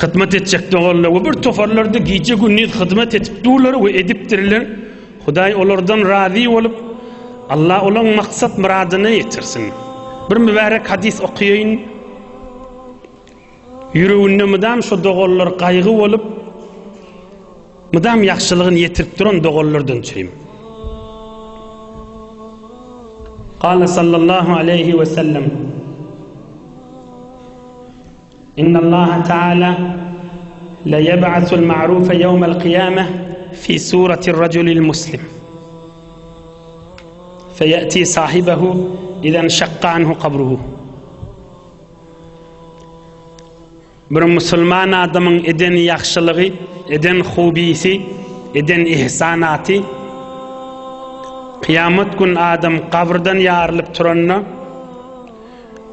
hizmet edecek doğallar ve bir tofarlarda gece gündüz hizmet edip durlar ve ediptirler. Huday olardan razı olup Allah olan maksat muradını yetirsin. Bir mübarek hadis okuyayım. Yüreğinde müdam şu doğallar kaygı olup müdam yaxşılığını yetirip duran doğallardan çeyim. Kâle sallallahu aleyhi ve sellem İnna Allah Teala la yeb'asul ma'rufe yevmel kıyameh fi suretir raculil muslim feyati sahibehu izen şakka anhu kabruhu. Bir Müslüman adamın eden yaxşılığı, eden hubisi, eden ihsanatı kıyamet gün adam kabrdan yarılıp turanna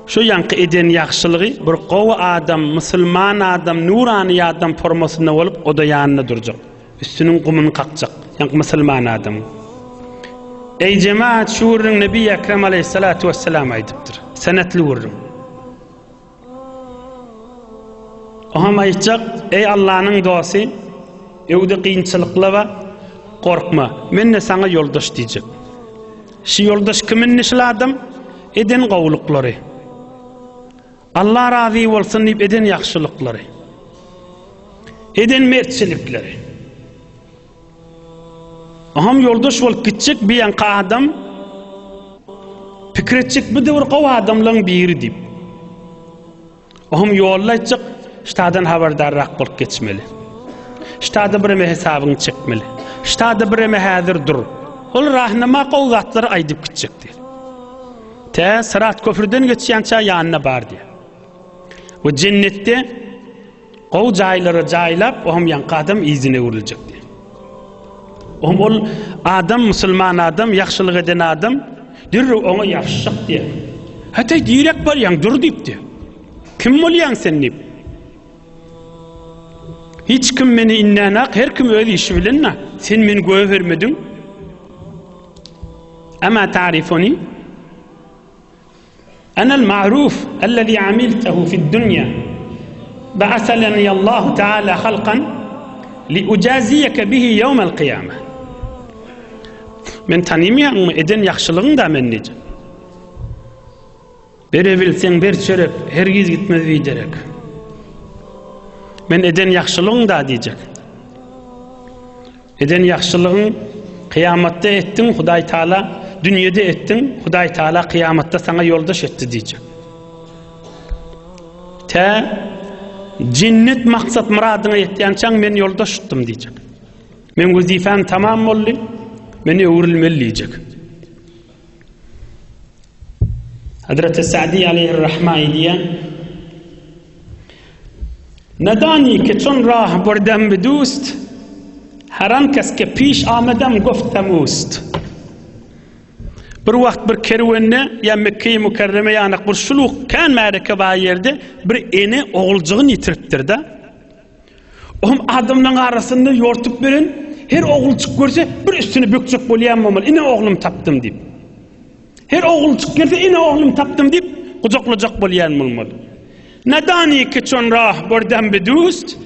şu yankı eden yaxşılığı bir qowa adam, Müslüman adam, nurani adam formasında olup o da yanına duracak. Üstünün kumunu kalkacak. Yankı Müslüman adam. Ey cemaat şu vurun Nebi Ekrem aleyhissalatu vesselam aydıptır. Senetli vurun. Oham aytacak, ey Allah'ın doğası, evde kıyınçılıkla ve korkma. Men ne sana yoldaş diyecek. Şu yoldaş kimin nişli adam? Eden qavluqları. Allah razı olsun deyip eden yaxşılıkları. Eden mertçilikleri. Oham yoldaş olup gidecek bir yanka adam fikretecek bir de bir qav adamların biri deyip. Oham yollayacak ştadan haberdarrak bolup geçmeli. Ştada bireme hesabını çekmeli. Ştada bireme hazır dur. Ol rahnama qavzatları aydıp gidecektir. Te Sırat köprüden geçençe yanına bar diye. Ve cennette qav jayları jaylap oham yanka adam izine vurulacak diye. Oham ol adam, Müslüman adam, yaxşılık eden adam dirre ona yaxşık diye. Hatta direk bar yan dur deyip diye. Kim bolyan sen deyip? Hiç kim meni innanak, her kim öz işi bilinna. Sen meni göğe vermedin. Ama ta'rifuni أنا المعروف الذي عملته في الدنيا بعثني الله تعالى خلقا لأجازيك به يوم القيامة. Men tanımayan eden yaxşılığın da men nece. Berebilsen ber çörep, hergiz gitmez viderek. Men eden yaxşılığın da diyecek. Eden yaxşılığın kıyamatta ettin, Huday Teala dünyada ettin, Huday Teala kıyamatta sana yoldaş etti diyecek. Te cennet maksat muradına ettiyançan men yoldaş tuttum diyecek. Men vazifem tamam oldu, meni öğrilmeli diyecek. Hazreti Sa'di aleyhirrahmani diye Nedani ki çun rah burdem bedust her an kes ke piş amedem goftem ust. Bir vakt bir kervenne ya Mekke-i Mükerreme yani kurşuluk kan merkeba yerde bir ene oğulcığın yitiriptir de. Oğlum adamın arasında yortup verin her oğulcuk görse bir üstüne bökecek bolayamamalı. İne oğlum taptım deyip. Her oğulcuk gelse ine oğlum taptım deyip kucaklayacak bolayamamalı. Nedani ki çun rah burdem bedust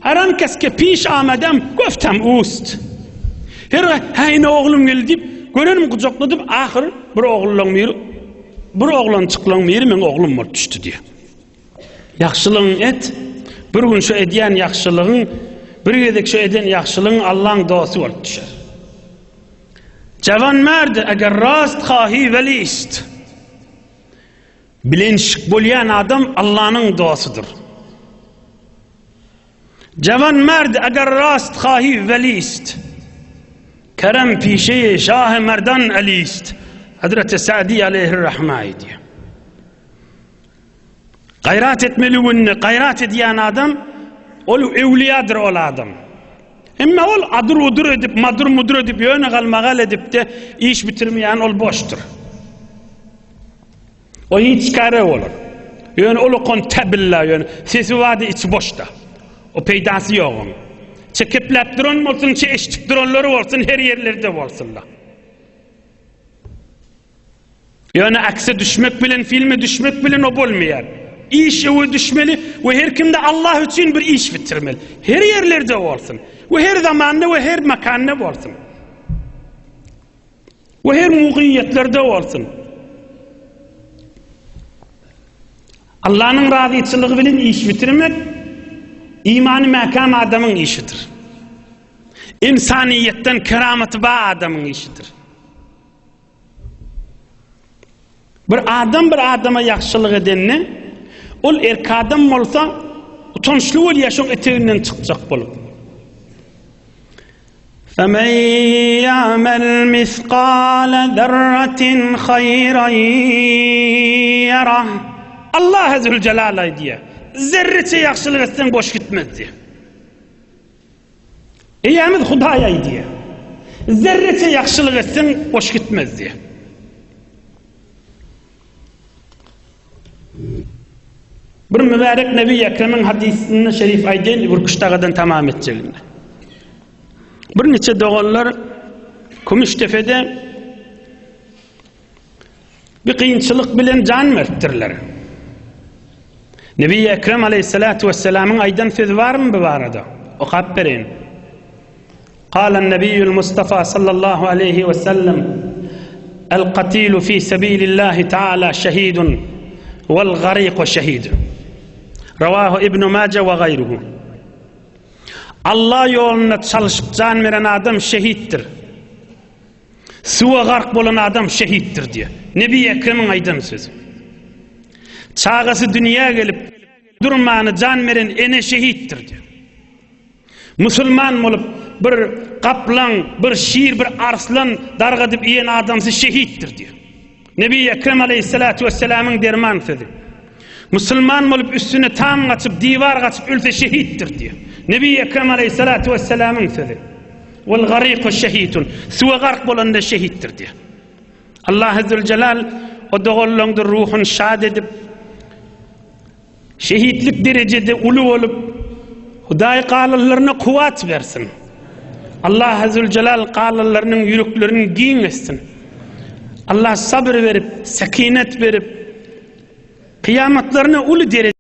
her an keske piş amedem goftem ust. Her ine oğlum geldi deyip görenim kucakladım, ahir bir oğlan çıklan meri men oğlum var düştü diye. Yaxşılığın et, bir gün şu ediyen yaxşılığın, bir gedek şu eden yaxşılığın Allah'ın doğası var düşer. Cavan merd eğer rast xahi velist. Bilinçlik bolyan adam Allah'ın doğasıdır. Cavan merd eğer rast xahi velist. Kerem pişeye şah merdan alist. Hazreti Sa'di aleyhirrahmani diye. Gayret etmeli bunne, gayret ediyen adam olu evliyadır ol adam. Ama ol adur udur edip, madur mudur edip, yöne galmagal edip de iş bitirmeyen ol boştur. O hiç kare olur. Yöne olu kontebilla yöne. Sesi vardı içi boşta. O peydası yok onun. Çekipläp duran bolsun, eşitip duranları olsun, her yerlerde olsunlar. Yani akse düşmek bilen, filme düşmek bilen o bolmayan. İş eve düşmeli ve her kimde Allah için bir iş bitirmeli. Her yerlerde olsun. Ve her zamanda ve her mekanda olsun. Ve her muğiyetlerde olsun. Allah'ın razıçılığı bilen iş bitirmek, imanı mekam adamın işidir. İnsaniyetten keramet bağ adamın işidir. Bir adama yaxşılık edenine, ol erk adam olsa, utançlı ol yaşın eteğinden çıkacak bulup. فَمَنْ يَعْمَلْ مِثْقَالَ ذَرَّةٍ خَيْرًا يَرَهُ Allah Zülcelal'ay diye. Zerrece yaxşılık etsen boş gitmez diye. Eyyamid Hudayay diye. Zerrece yaxşılık etsen boş gitmez diye. Bir mübarek Nebi Ekrem'in hadisini şerif ayden bir kıştağıdan tamam edeceğim. Bir neçe doğullar Kumüştefe'de bir kıyınçılık bilen can merttirler. Nebi Ekrem aleyhissalatu vesselam'ın aydan söz var mı bu arada? Okuyup verin. قال النبي المصطفى صلى الله عليه وسلم القتيل في سبيل الله تعالى شهيد والغريق شهيد رواه ابن ماجه وغيره. Allah yolunda çalışıp can veren adam şehittir. Suya gark olan adam şehittir diye. Nebi Ekrem'in aydan sözü. Çağası dünyaya gelip durmanı can veren ene şehittir diye. Müslüman olup bir kaplan, bir şiir, bir arslan dargadıp yiyen adamsı şehittir diye. Nebi Ekrem aleyhissalatu vesselam'ın derman sözü. Müslüman olup üstüne tam kaçıp, divar kaçıp ölse şehittir diye. Nebi Ekrem aleyhissalatu vesselam'ın sözü. Vel gariqu şehitun. Suya gark bolan da şehittir diye. Allah Zülcelal o doğullonda ruhun şad edip şehitlik derecede ulu olup Huday qalallarına kuvvet versin. Allah Zülcelal qalallarının yüreklerini giyin etsin. Allah sabır verip, sekinet verip, kıyametlerine ulu derece